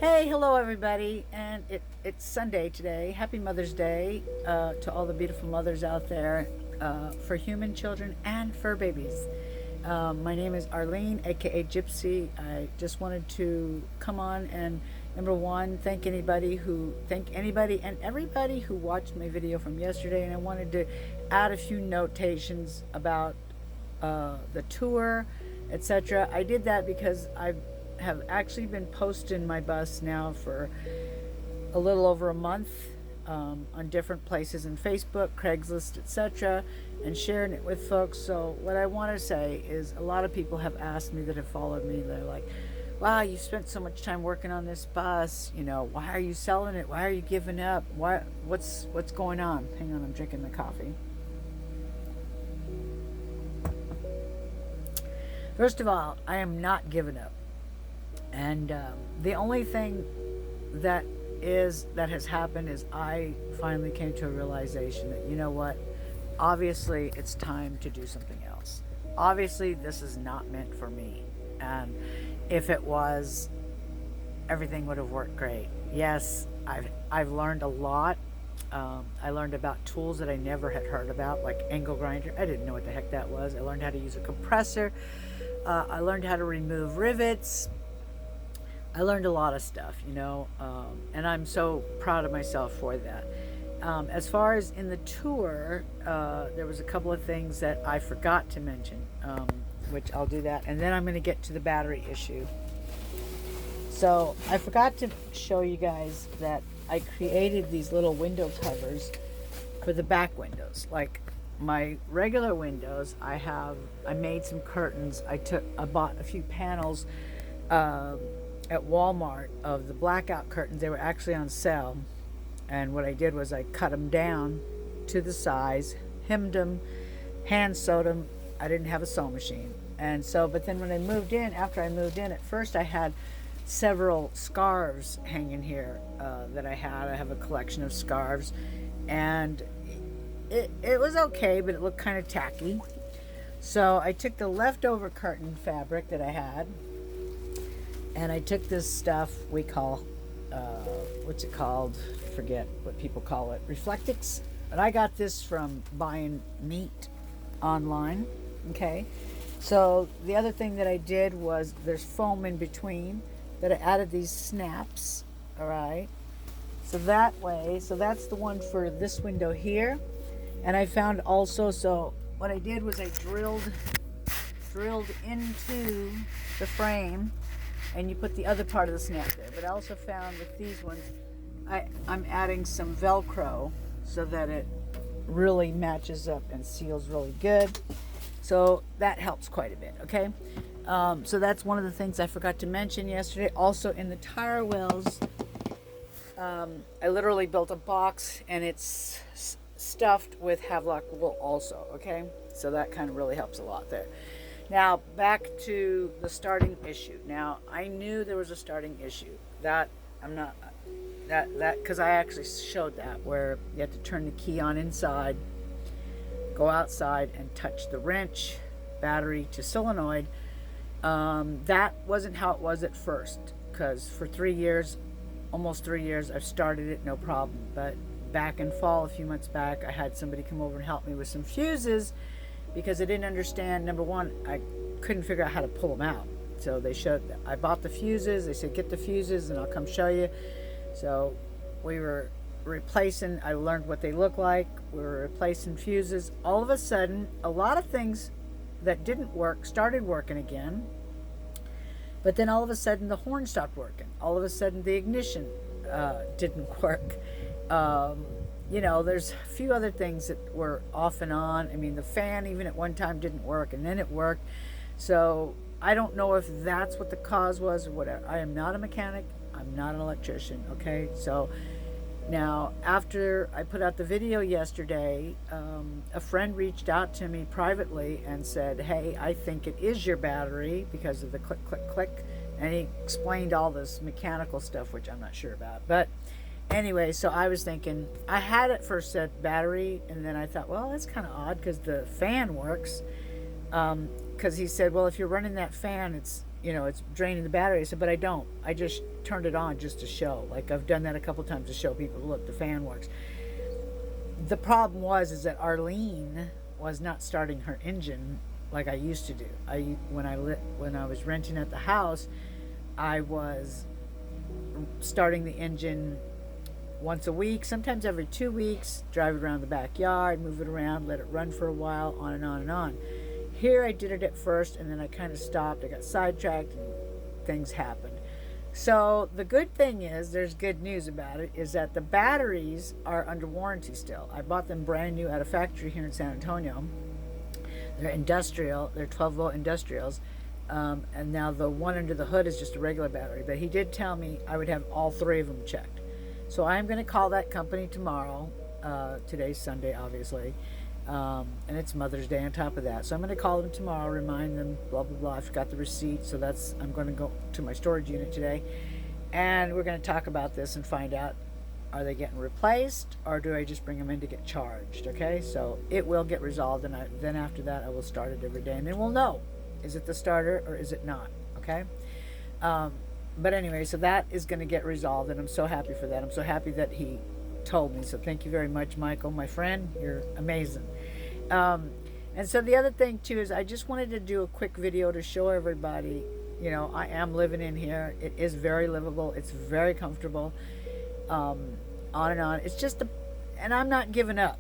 Hey, hello everybody, and it's Sunday today. Happy Mother's Day to all the beautiful mothers out there, for human children and fur babies. My name is Arlene, aka Gypsy. I just wanted to come on and number one, thank anybody and everybody who watched my video from yesterday, and I wanted to add a few notations about the tour, etc. I did that because I have actually been posting my bus now for a little over a month, on different places in Facebook, Craigslist, etc., and sharing it with folks. So what I want to say is a lot of people have asked me that have followed me. They're like, wow, you spent so much time working on this bus. Why are you selling it? Why are you giving up? What's going on? Hang on, I'm drinking the coffee. First of all, I am not giving up. And the only thing that has happened is I finally came to a realization that, you know what, obviously it's time to do something else. Obviously this is not meant for me, and if it was, everything would have worked great. Yes, I've learned a lot. I learned about tools that I never had heard about, like angle grinder. I didn't know what the heck that was. I learned how to use a compressor. I learned how to remove rivets. I learned a lot of stuff, and I'm so proud of myself for that. As far as in the tour, there was a couple of things that I forgot to mention, which I'll do that, and then I'm going to get to the battery issue. So I forgot to show you guys that I created these little window covers for the back windows. Like my regular windows, I made some curtains. I bought a few panels at Walmart of the blackout curtains. They were actually on sale, and what I did was I cut them down to the size, hemmed them, hand sewed them. I didn't have a sewing machine, and so but then when after I moved in, at first I had several scarves hanging here that I have a collection of scarves, and it was okay, but it looked kind of tacky. So I took the leftover curtain fabric that I had, and I took this stuff we call, what's it called? I forget what people call it. Reflectix. But I got this from buying meat online. Okay. So the other thing that I did was there's foam in between that I added these snaps. All right. So that's the one for this window here. And I found also, so what I did was I drilled into the frame, and you put the other part of the snap there. But I also found with these ones, I'm adding some Velcro so that it really matches up and seals really good. So that helps quite a bit, okay? So that's one of the things I forgot to mention yesterday. Also in the tire wells, I literally built a box, and it's stuffed with Havelock wool also, okay? So that kind of really helps a lot there. Now, back to the starting issue. Now, I knew there was a starting issue. Because I actually showed that, where you have to turn the key on inside, go outside, and touch the wrench, battery to solenoid. That wasn't how it was at first, because for almost 3 years, I've started it, no problem. But back in fall, a few months back, I had somebody come over and help me with some fuses, because I didn't understand. Number one, I couldn't figure out how to pull them out. So I bought the fuses. They said, get the fuses and I'll come show you. So we were replacing, I learned what they look like. We were replacing fuses. All of a sudden, a lot of things that didn't work started working again. But then all of a sudden, the horn stopped working. All of a sudden, the ignition didn't work. There's a few other things that were off and on. I mean, the fan even at one time didn't work, and then it worked. So I don't know if that's what the cause was or whatever. I am not a mechanic. I'm not an electrician, okay? So now, after I put out the video yesterday, a friend reached out to me privately and said, hey, I think it is your battery because of the click, click, click. And he explained all this mechanical stuff, which I'm not sure about. But anyway, so I was thinking, I had at first said battery, and then I thought, well, that's kind of odd because the fan works. Because he said, well, if you're running that fan, it's draining the battery. I said, but I don't. I just turned it on just to show. Like, I've done that a couple times to show people, look, the fan works. The problem is that Arlene was not starting her engine like I used to do. When I was renting at the house, I was starting the engine once a week, sometimes every 2 weeks, drive it around the backyard, move it around, let it run for a while, on and on and on. Here I did it at first, and then I kind of stopped. I got sidetracked, and things happened. So the good thing is, there's good news about it, is that the batteries are under warranty still. I bought them brand new at a factory here in San Antonio. They're industrial. They're 12-volt industrials. And now the one under the hood is just a regular battery. But he did tell me I would have all three of them checked. So I'm going to call that company tomorrow. Today's Sunday, obviously. And it's Mother's Day on top of that. So I'm going to call them tomorrow, remind them, blah, blah, blah. I forgot the receipt. So I'm going to go to my storage unit today. And we're going to talk about this and find out, are they getting replaced, or do I just bring them in to get charged? Okay, so it will get resolved, and then after that I will start it every day, and then we'll know, is it the starter or is it not? Okay, but anyway, so that is going to get resolved, and I'm so happy for that. I'm so happy that he told me. So thank you very much, Michael, my friend. You're amazing. And so the other thing too is I just wanted to do a quick video to show everybody. I am living in here. It is very livable. It's very comfortable. On and on. It's just and I'm not giving up.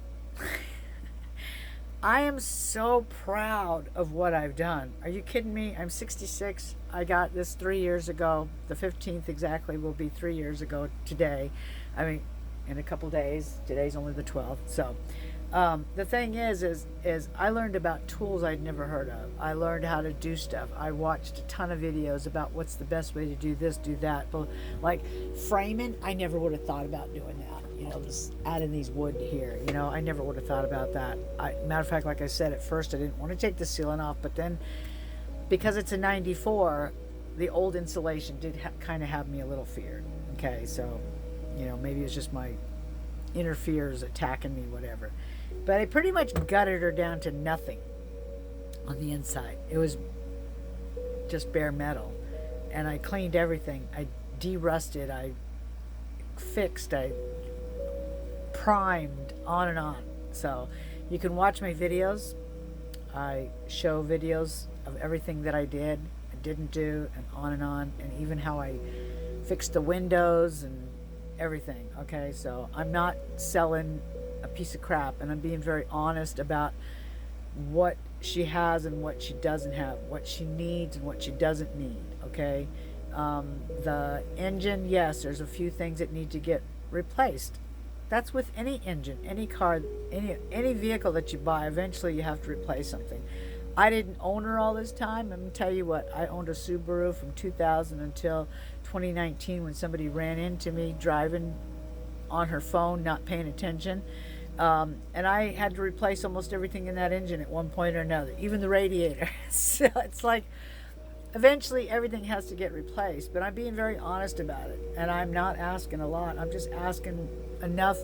I am so proud of what I've done. Are you kidding me? I'm 66. I got this 3 years ago. The 15th exactly will be 3 years ago today. I mean, in a couple days. Today's only the 12th. So the thing is I learned about tools I'd never heard of. I learned how to do stuff. I watched a ton of videos about what's the best way to do this, do that. But like framing, I never would have thought about doing that. Just adding these wood here. I never would have thought about that. Matter of fact, like I said, at first I didn't want to take the sealant off, but then because it's a 94, the old insulation did kind of have me a little feared. Okay, so maybe it's just my inner fears attacking me, whatever. But I pretty much gutted her down to nothing on the inside. It was just bare metal. And I cleaned everything. I de-rusted. I fixed. I primed, on and on. So you can watch my videos. I show videos of everything that I did and didn't do, and on, and even how I fixed the windows and everything. Okay, so I'm not selling a piece of crap, and I'm being very honest about what she has and what she doesn't have, what she needs and what she doesn't need. Okay, the engine, yes, there's a few things that need to get replaced. That's with any engine, any car, any vehicle that you buy. Eventually you have to replace something. I didn't own her all this time. I'm going to tell you what, I owned a Subaru from 2000 until 2019 when somebody ran into me driving on her phone, not paying attention. And I had to replace almost everything in that engine at one point or another, even the radiator. So it's like, eventually everything has to get replaced, but I'm being very honest about it. And I'm not asking a lot. I'm just asking enough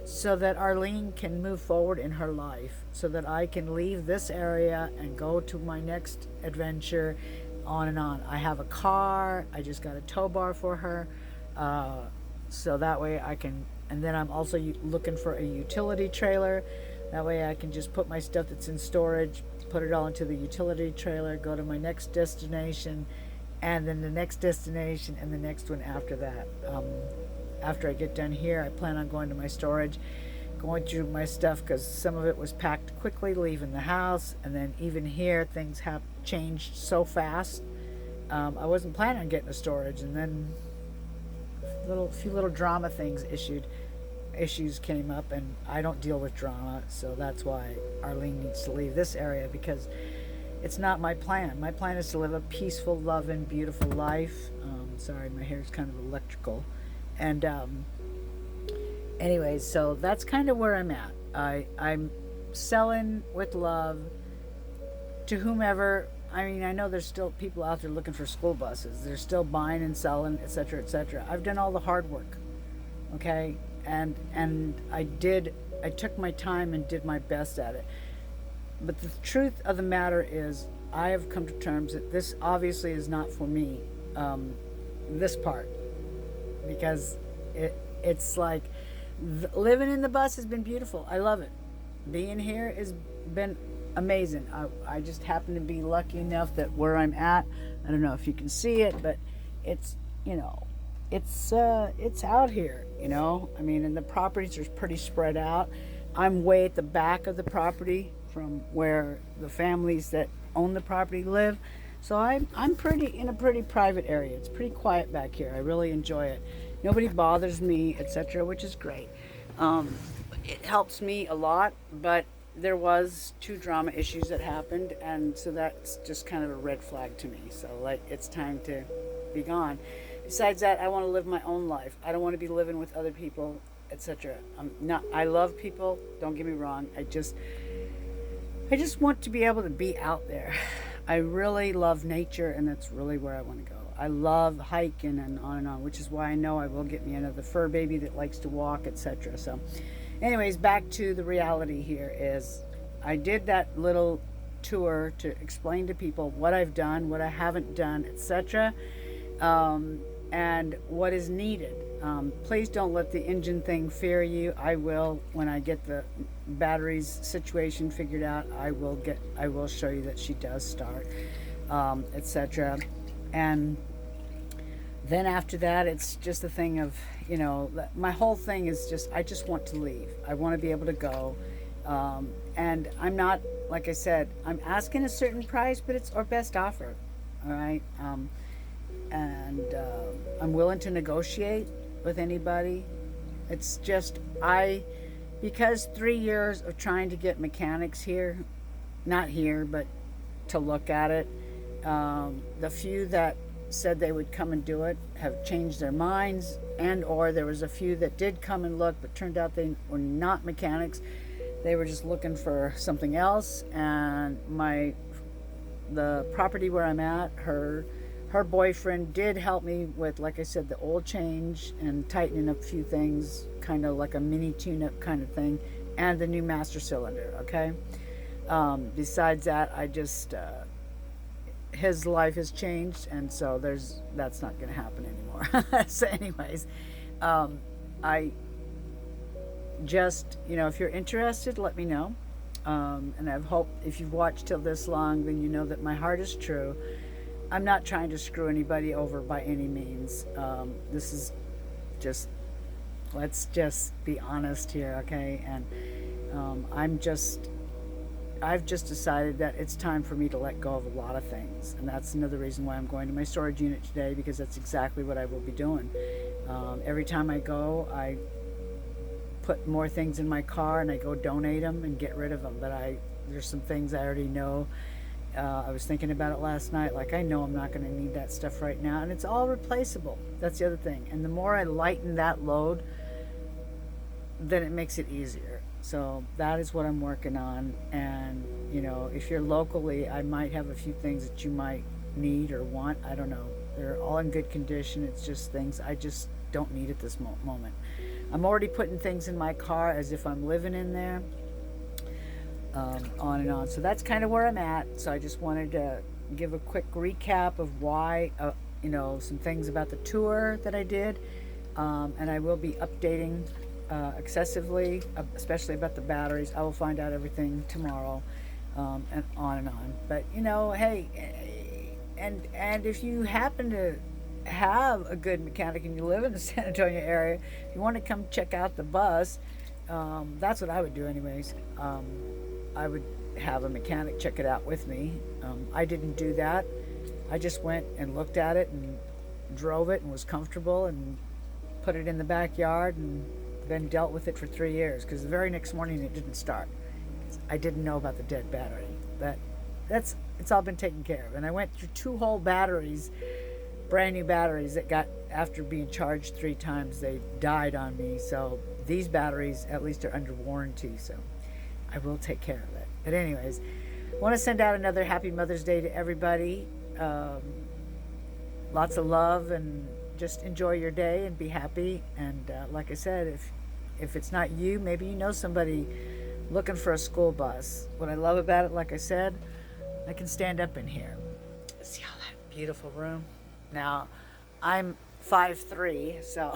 so that Arlene can move forward in her life, so that I can leave this area and go to my next adventure, on and on. I have a car. I just got a tow bar for her, so that way I can, and then I'm also looking for a utility trailer. That way I can just put my stuff that's in storage, put it all into the utility trailer, go to my next destination, and then the next destination, and the next one after that. After I get done here, I plan on going to my storage, going through my stuff, because some of it was packed quickly leaving the house, and then even here things have changed so fast. I wasn't planning on getting a storage, and then a few little drama things issues came up, and I don't deal with drama, so that's why Arlene needs to leave this area, because it's not my plan. My plan is to live a peaceful, loving, beautiful life. Sorry, my hair is kind of electrical. And anyways, so that's kind of where I'm at. I'm selling with love to whomever. I mean, I know there's still people out there looking for school buses. They're still buying and selling, etc., etc. I've done all the hard work, okay? And I took my time and did my best at it. But the truth of the matter is, I have come to terms that this obviously is not for me. This part, because it's like living in the bus has been beautiful. I love it. Being here has been amazing. I just happen to be lucky enough that where I'm at, I don't know if you can see it, but it's, it's out here, I mean, and the properties are pretty spread out. I'm way at the back of the property from where the families that own the property live. So I'm pretty in a pretty private area. It's pretty quiet back here. I really enjoy it. Nobody bothers me, etc., which is great. It helps me a lot, but there was 2 drama issues that happened, and so that's just kind of a red flag to me. So like, it's time to be gone. Besides that, I want to live my own life. I don't want to be living with other people, etc. I love people, don't get me wrong. I just want to be able to be out there. I really love nature, and that's really where I want to go. I love hiking and on, which is why I know I will get me another fur baby that likes to walk, etc. So anyways, back to the reality here is I did that little tour to explain to people what I've done, what I haven't done, etc., and what is needed. Please don't let the engine thing fear you. I will, when I get the batteries situation figured out, I will show you that she does start, etc. And then after that, it's just a thing of, my whole thing is I just want to leave. I want to be able to go. And I'm not, like I said, I'm asking a certain price, but it's our best offer. All right. And I'm willing to negotiate with anybody. It's just, because 3 years of trying to get mechanics here, not here, but to look at it, the few that said they would come and do it have changed their minds, and or there was a few that did come and look, but turned out they were not mechanics. They were just looking for something else. And the property where I'm at, her boyfriend did help me with, like I said, the oil change and tightening up a few things, kind of like a mini tune-up kind of thing, and the new master cylinder. Okay. Besides that, I just his life has changed, and so that's not going to happen anymore. So anyways, I just, if you're interested, let me know. And I've hoped, if you've watched till this long, then you know that my heart is true. I'm not trying to screw anybody over by any means. This is just, let's just be honest here, okay? And I've just decided that it's time for me to let go of a lot of things. And that's another reason why I'm going to my storage unit today, because that's exactly what I will be doing. Every time I go, I put more things in my car and I go donate them and get rid of them. But there's some things I already know. I was thinking about it last night. Like, I know I'm not going to need that stuff right now, and it's all replaceable. That's the other thing. And the more I lighten that load, then it makes it easier. So that is what I'm working on. And if you're locally, I might have a few things that you might need or want. I don't know. They're all in good condition. It's just things I just don't need at this moment. I'm already putting things in my car as if I'm living in there. On and on. So that's kind of where I'm at. So I just wanted to give a quick recap of why, some things about the tour that I did. And I will be updating excessively, especially about the batteries. I will find out everything tomorrow, and on. But hey, and if you happen to have a good mechanic and you live in the San Antonio area, if you want to come check out the bus, that's what I would do anyways. I would have a mechanic check it out with me. I didn't do that. I just went and looked at it and drove it and was comfortable and put it in the backyard and then dealt with it for 3 years, because the very next morning it didn't start. I didn't know about the dead battery. It's all been taken care of. And I went through 2 whole batteries, brand new batteries that got, after being charged 3 times, they died on me. So these batteries at least are under warranty. So I will take care of it. But anyways, I want to send out another happy Mother's Day to everybody. Lots of love, and just enjoy your day and be happy. And like I said, if it's not you, maybe you know somebody looking for a school bus. What I love about it, like I said, I can stand up in here. See all that beautiful room? Now, I'm 5'3", so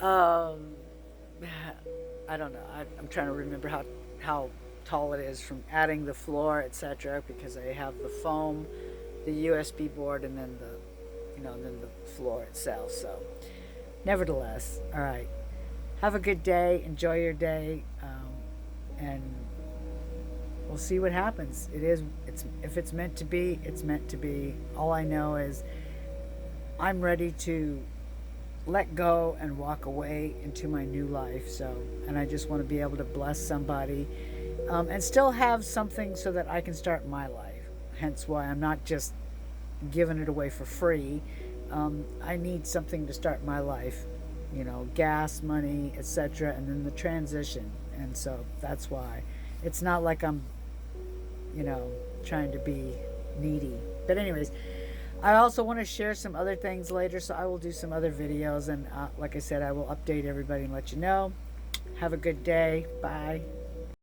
um, I don't know. I'm trying to remember how tall it is from adding the floor, etc. Because I have the foam, the USB board, and then then the floor itself. So, nevertheless, all right. Have a good day. Enjoy your day, and we'll see what happens. If it's meant to be, it's meant to be. All I know is I'm ready to let go and walk away into my new life. So, and I just want to be able to bless somebody, and still have something so that I can start my life. Hence why I'm not just giving it away for free. I need something to start my life, gas money, etc., and then the transition. And so that's why it's not like I'm trying to be needy. But anyways, I also want to share some other things later, so I will do some other videos, and like I said, I will update everybody and let you know. Have a good day. Bye.